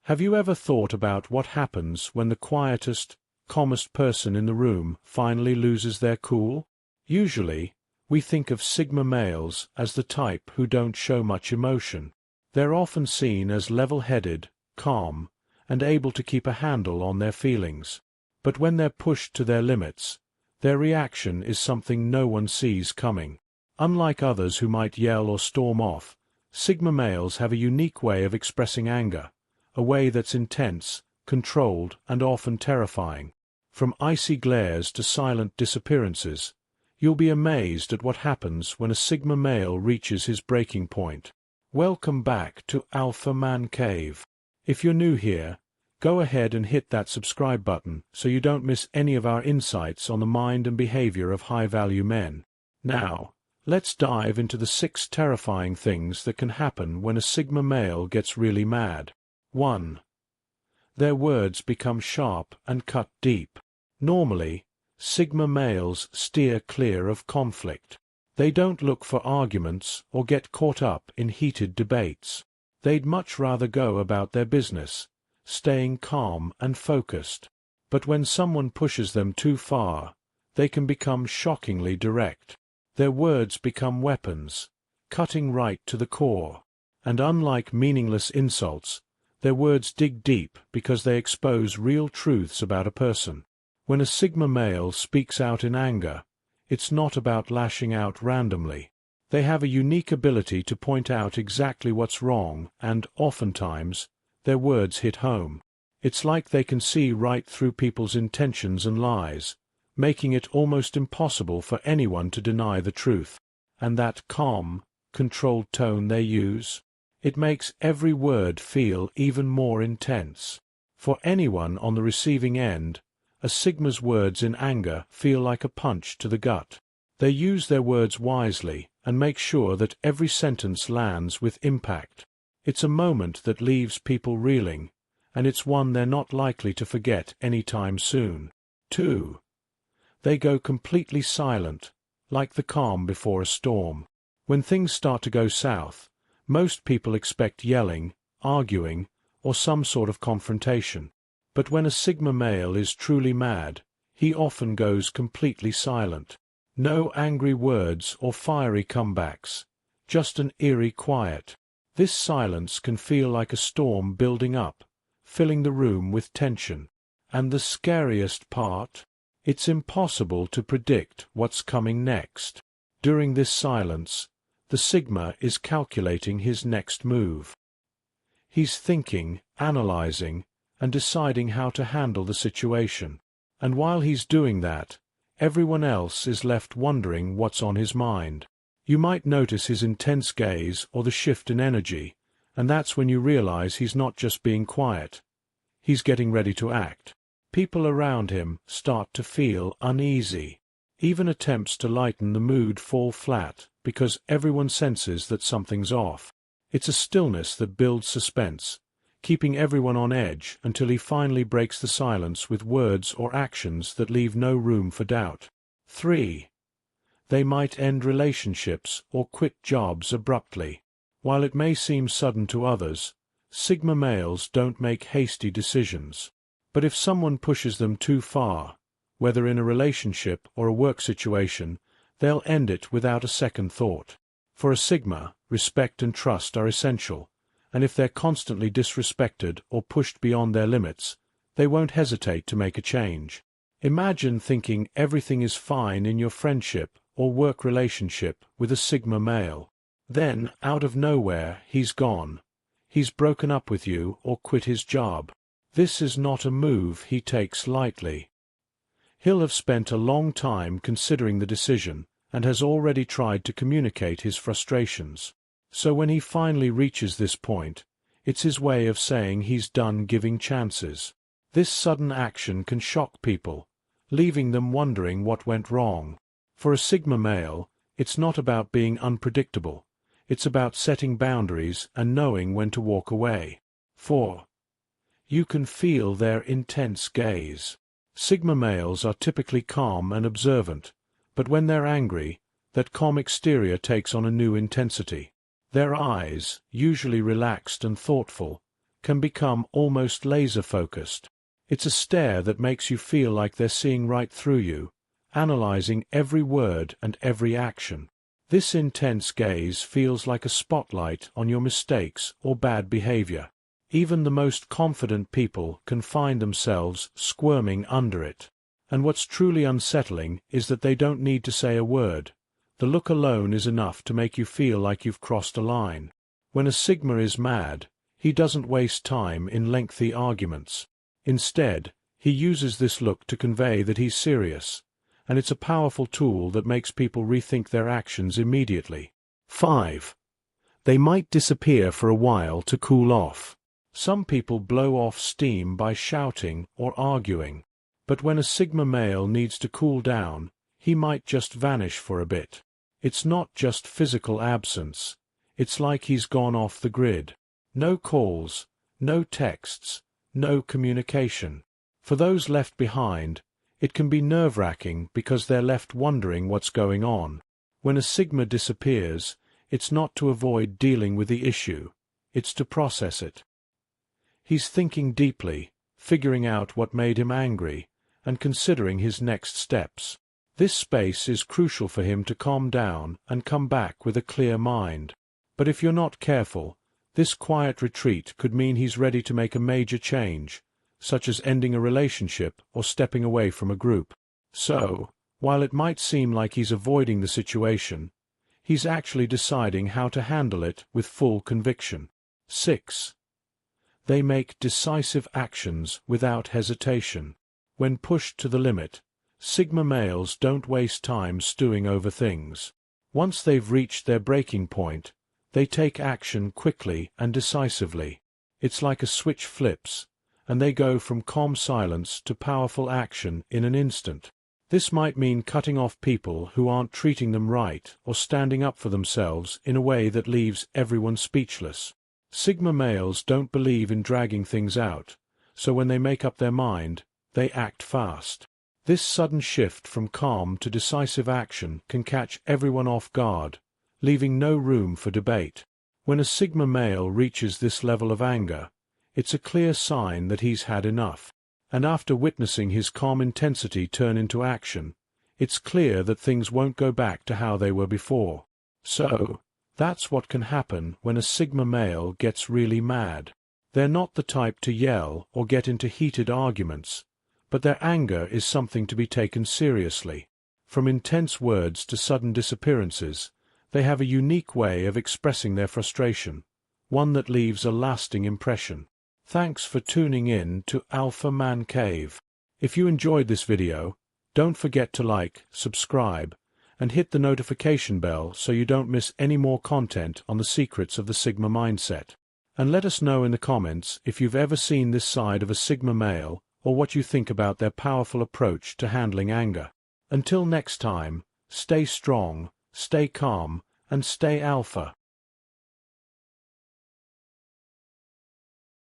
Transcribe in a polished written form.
Have you ever thought about what happens when the quietest, calmest person in the room finally loses their cool? Usually, we think of Sigma males as the type who don't show much emotion. They're often seen as level-headed, calm, and able to keep a handle on their feelings. But when they're pushed to their limits, their reaction is something no one sees coming. Unlike others who might yell or storm off, Sigma males have a unique way of expressing anger, a way that's intense, controlled, and often terrifying. From icy glares to silent disappearances, you'll be amazed at what happens when a Sigma male reaches his breaking point. Welcome back to Alpha Man Cave. If you're new here, go ahead and hit that subscribe button so you don't miss any of our insights on the mind and behavior of high-value men. Now, let's dive into the 6 terrifying things that can happen when a Sigma male gets really mad. 1. Their words become sharp and cut deep. Normally, Sigma males steer clear of conflict. They don't look for arguments or get caught up in heated debates. They'd much rather go about their business, staying calm and focused. But when someone pushes them too far, they can become shockingly direct. Their words become weapons, cutting right to the core. And unlike meaningless insults, their words dig deep because they expose real truths about a person. When a Sigma male speaks out in anger, it's not about lashing out randomly. They have a unique ability to point out exactly what's wrong, and, oftentimes, their words hit home. It's like they can see right through people's intentions and lies, making it almost impossible for anyone to deny the truth. And that calm, controlled tone they use, it makes every word feel even more intense. For anyone on the receiving end, a Sigma's words in anger feel like a punch to the gut. They use their words wisely and make sure that every sentence lands with impact. It's a moment that leaves people reeling, and it's one they're not likely to forget anytime soon. 2. They go completely silent, like the calm before a storm. When things start to go south, most people expect yelling, arguing, or some sort of confrontation. But when a Sigma male is truly mad, he often goes completely silent. No angry words or fiery comebacks, just an eerie quiet. This silence can feel like a storm building up, filling the room with tension. And the scariest part? It's impossible to predict what's coming next. During this silence, the Sigma is calculating his next move. He's thinking, analyzing, and deciding how to handle the situation. And while he's doing that, everyone else is left wondering what's on his mind. You might notice his intense gaze or the shift in energy, and that's when you realize he's not just being quiet. He's getting ready to act. People around him start to feel uneasy. Even attempts to lighten the mood fall flat because everyone senses that something's off. It's a stillness that builds suspense, keeping everyone on edge until he finally breaks the silence with words or actions that leave no room for doubt. 3. They might end relationships or quit jobs abruptly. While it may seem sudden to others, Sigma males don't make hasty decisions. But if someone pushes them too far, whether in a relationship or a work situation, they'll end it without a second thought. For a Sigma, respect and trust are essential, and if they're constantly disrespected or pushed beyond their limits, they won't hesitate to make a change. Imagine thinking everything is fine in your friendship or work relationship with a Sigma male. Then, out of nowhere, he's gone. He's broken up with you or quit his job. This is not a move he takes lightly. He'll have spent a long time considering the decision and has already tried to communicate his frustrations. So when he finally reaches this point, it's his way of saying he's done giving chances. This sudden action can shock people, leaving them wondering what went wrong. For a Sigma male, it's not about being unpredictable. It's about setting boundaries and knowing when to walk away. 4. You can feel their intense gaze. Sigma males are typically calm and observant, but when they're angry, that calm exterior takes on a new intensity. Their eyes, usually relaxed and thoughtful, can become almost laser-focused. It's a stare that makes you feel like they're seeing right through you, analyzing every word and every action. This intense gaze feels like a spotlight on your mistakes or bad behavior. Even the most confident people can find themselves squirming under it. And what's truly unsettling is that they don't need to say a word. The look alone is enough to make you feel like you've crossed a line. When a Sigma is mad, he doesn't waste time in lengthy arguments. Instead, he uses this look to convey that he's serious, and it's a powerful tool that makes people rethink their actions immediately. 5. They might disappear for a while to cool off. Some people blow off steam by shouting or arguing, but when a Sigma male needs to cool down, he might just vanish for a bit. It's not just physical absence, it's like he's gone off the grid. No calls, no texts, no communication. For those left behind, it can be nerve-wracking because they're left wondering what's going on. When a Sigma disappears, it's not to avoid dealing with the issue, it's to process it. He's thinking deeply, figuring out what made him angry, and considering his next steps. This space is crucial for him to calm down and come back with a clear mind. But if you're not careful, this quiet retreat could mean he's ready to make a major change, such as ending a relationship or stepping away from a group. So, while it might seem like he's avoiding the situation, he's actually deciding how to handle it with full conviction. 6. They make decisive actions without hesitation. When pushed to the limit, Sigma males don't waste time stewing over things. Once they've reached their breaking point, they take action quickly and decisively. It's like a switch flips, and they go from calm silence to powerful action in an instant. This might mean cutting off people who aren't treating them right or standing up for themselves in a way that leaves everyone speechless. Sigma males don't believe in dragging things out, so when they make up their mind, they act fast. This sudden shift from calm to decisive action can catch everyone off guard, leaving no room for debate. When a Sigma male reaches this level of anger, it's a clear sign that he's had enough. And after witnessing his calm intensity turn into action, it's clear that things won't go back to how they were before. So, that's what can happen when a Sigma male gets really mad. They're not the type to yell or get into heated arguments, but their anger is something to be taken seriously. From intense words to sudden disappearances, they have a unique way of expressing their frustration, one that leaves a lasting impression. Thanks for tuning in to Alpha Man Cave. If you enjoyed this video, don't forget to like, subscribe, and hit the notification bell so you don't miss any more content on the secrets of the Sigma mindset. And let us know in the comments if you've ever seen this side of a Sigma male or what you think about their powerful approach to handling anger. Until next time, stay strong, stay calm, and stay alpha.